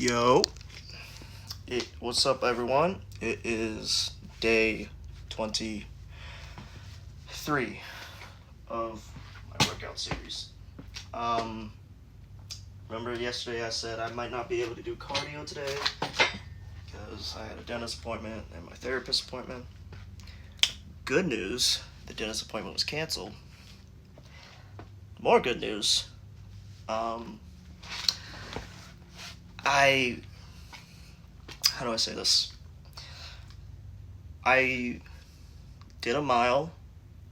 Yo, what's up, everyone? It is day 23 of my workout series. Um, Remember yesterday I said I might not be able to do cardio today because I had a dentist appointment and my therapist appointment. Good news, the dentist appointment was canceled. More good news, I how do I say this? I did a mile,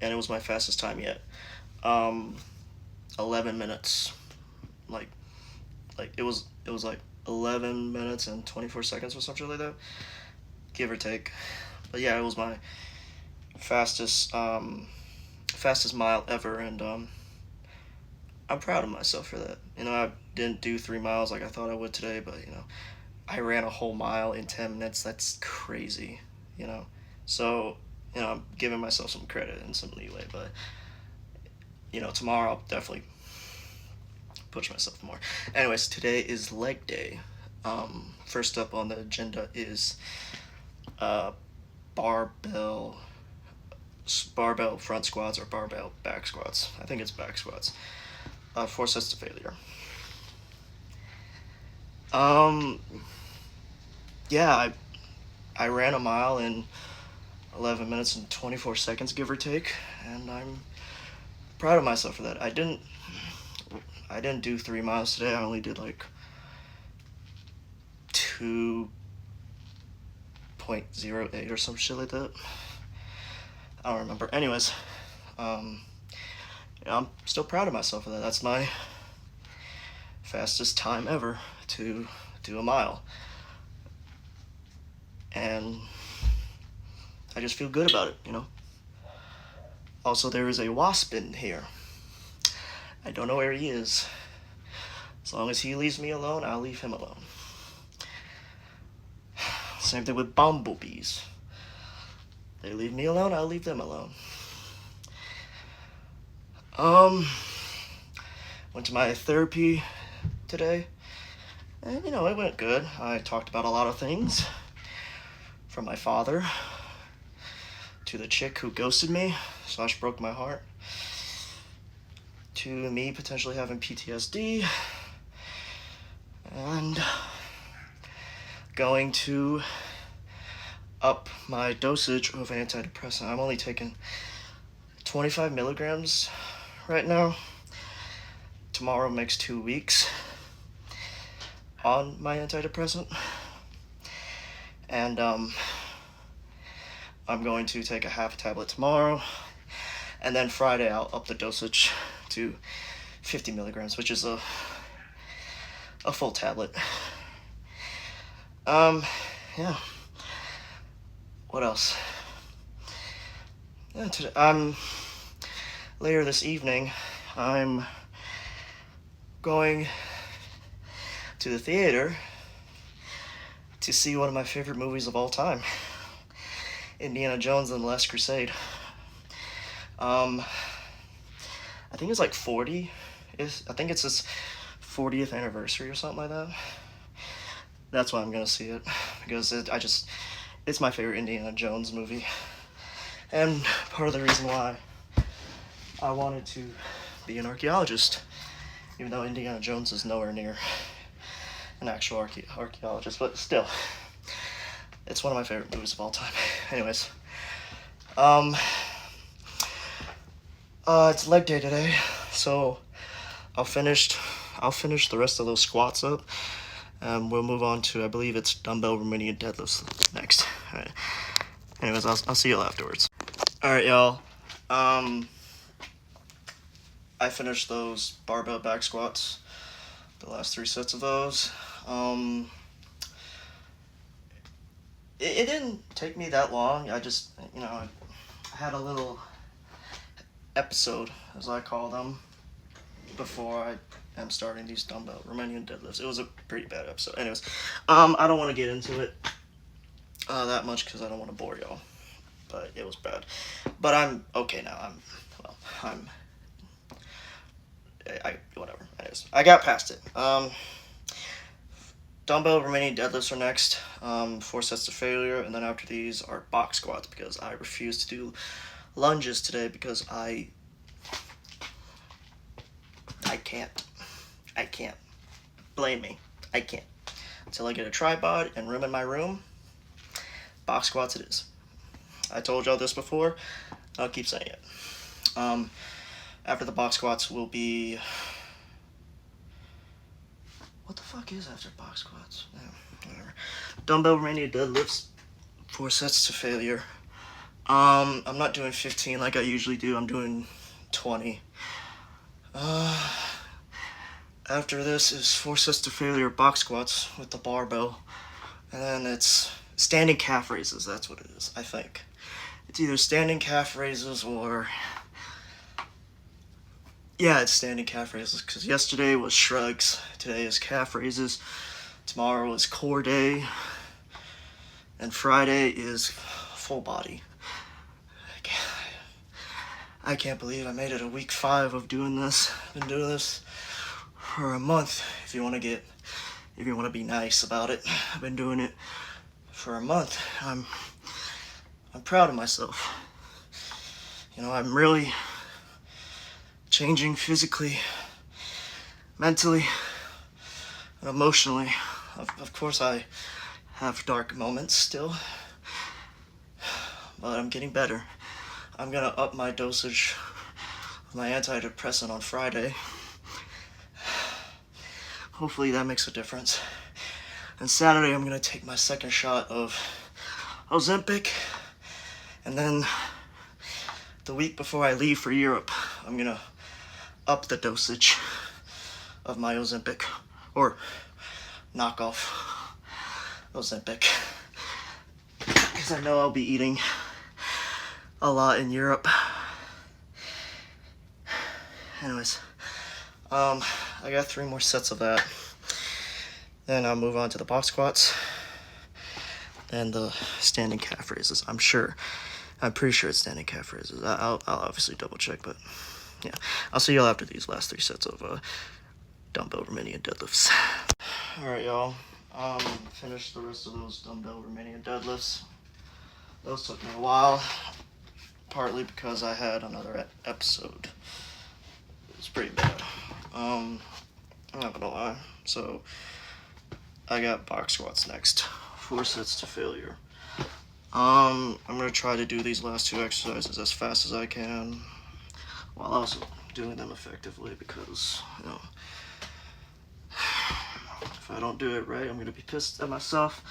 and it was my fastest time yet. 11 minutes. Like, it was like 11 minutes and 24 seconds or something like that, give or take. But yeah, it was my fastest fastest mile ever, and I'm proud of myself for that. I didn't do 3 miles like I thought I would today, but I ran a whole mile in 10 minutes. That's crazy, you know. So, I'm giving myself some credit and some leeway, but tomorrow I'll definitely push myself more. Anyways, today is leg day. First up on the agenda is barbell barbell front squats or barbell back squats. I think it's back squats. 4 sets to failure. Yeah, I ran a mile in 11 minutes and 24 seconds, give or take, and I'm proud of myself for that. I didn't do 3 miles today. I only did like 2.08 or some shit like that. I don't remember. Anyways, I'm still proud of myself for that. That's my fastest time ever to do a mile. And I just feel good about it, Also, there is a wasp in here. I don't know where he is. As long as he leaves me alone, I'll leave him alone. Same thing with bumblebees. They leave me alone, I'll leave them alone. Went to my therapy today, and it went good. I talked about a lot of things, from my father to the chick who ghosted me / broke my heart, to me potentially having PTSD, and going to up my dosage of antidepressant. I'm only taking 25 milligrams right now. Tomorrow makes 2 weeks on my antidepressant, and I'm going to take a half tablet tomorrow, and then Friday I'll up the dosage to 50 milligrams, which is a full tablet. Yeah. What else? Yeah, later this evening, I'm going to the theater to see one of my favorite movies of all time, Indiana Jones and the Last Crusade. I think it's like 40. I think it's his 40th anniversary or something like that. That's why I'm gonna see it, because it's my favorite Indiana Jones movie, and part of the reason why I wanted to be an archaeologist, even though Indiana Jones is nowhere near an actual archaeologist, but still, it's one of my favorite movies of all time. Anyways, it's leg day today, so I'll finish the rest of those squats up, and we'll move on to, I believe it's dumbbell Romanian deadlifts next. All right. Anyways, I'll see y'all afterwards. All right, y'all. I finished those barbell back squats, the last 3 sets of those. It didn't take me that long. I just, I had a little episode, as I call them, before I am starting these dumbbell Romanian deadlifts. It was a pretty bad episode. Anyways, I don't want to get into it that much because I don't want to bore y'all. But it was bad. But I'm okay now. Whatever. Anyways, I got past it. dumbbell remaining deadlifts are next. 4 sets to failure, and then after these are box squats because I refuse to do lunges today because I can't. I can't. Blame me. I can't. Until I get a tripod and room in my room, box squats it is. I told y'all this before. I'll keep saying it. After the box squats will be... What the fuck is after box squats? Yeah, whatever. Dumbbell remaining deadlifts, 4 sets to failure. I'm not doing 15 like I usually do. I'm doing 20. After this is 4 sets to failure box squats with the barbell. And then it's standing calf raises. That's what it is, I think. It's either standing calf raises or... Yeah, it's standing calf raises, because yesterday was shrugs, today is calf raises, tomorrow is core day, and Friday is full body. I can't believe I made it a week 5 of doing this. I've been doing this for a month, if you want to be nice about it. I've been doing it for a month. I'm proud of myself. You know, I'm really changing physically, mentally, and emotionally. Of course, I have dark moments still, but I'm getting better. I'm gonna up my dosage of my antidepressant on Friday. Hopefully that makes a difference. And Saturday, I'm gonna take my second shot of Ozempic, and then the week before I leave for Europe, I'm gonna up the dosage of my Ozempic, or knock off Ozempic, because I know I'll be eating a lot in Europe. Anyways, I got 3 more sets of that. Then I'll move on to the box squats and the standing calf raises. I'm pretty sure it's standing calf raises. I'll obviously double check, but yeah. I'll see y'all after these last 3 sets of dumbbell Romanian deadlifts. Alright, y'all. Finished the rest of those dumbbell Romanian deadlifts. Those took me a while, partly because I had another episode. It was pretty bad. I'm not gonna lie. So, I got box squats next. 4 sets to failure. I'm gonna try to do these last 2 exercises as fast as I can, while also doing them effectively, because, you know, if I don't do it right, I'm gonna be pissed at myself,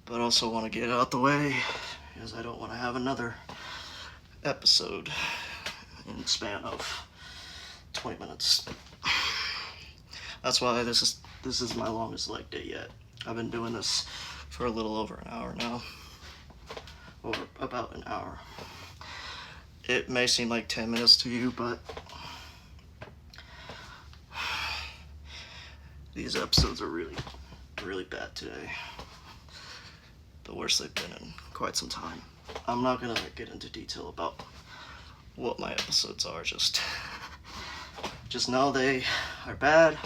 but also want to get it out the way, because I don't want to have another episode in the span of 20 minutes. That's why this is my longest leg day yet. I've been doing this for a little over an hour now, or about an hour. It may seem like 10 minutes to you, but these episodes are really, really bad today. The worst they've been in quite some time. I'm not gonna get into detail about what my episodes are, just know they are bad,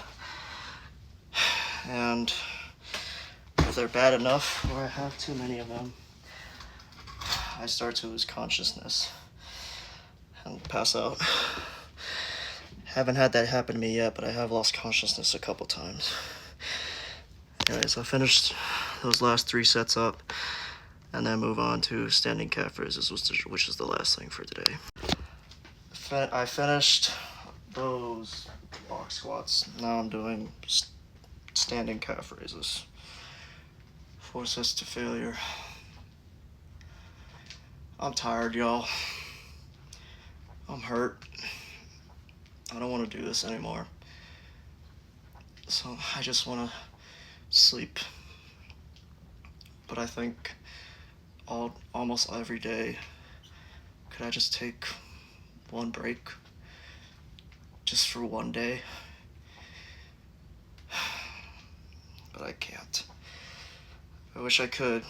and if they're bad enough, or I have too many of them, I start to lose consciousness and pass out. Haven't had that happen to me yet, but I have lost consciousness a couple times. Anyways, I finished those last 3 sets up, and then move on to standing calf raises, which is the last thing for today. I finished those box squats. Now I'm doing standing calf raises. 4 sets to failure. I'm tired, y'all. I'm hurt. I don't want to do this anymore. So I just want to sleep. But I think almost every day, could I just take one break? Just for one day? But I can't. I wish I could,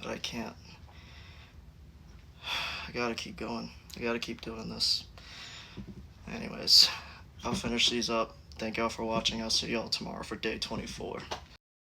but I can't. I gotta keep going. I gotta keep doing this. Anyways, I'll finish these up. Thank y'all for watching. I'll see y'all tomorrow for day 24.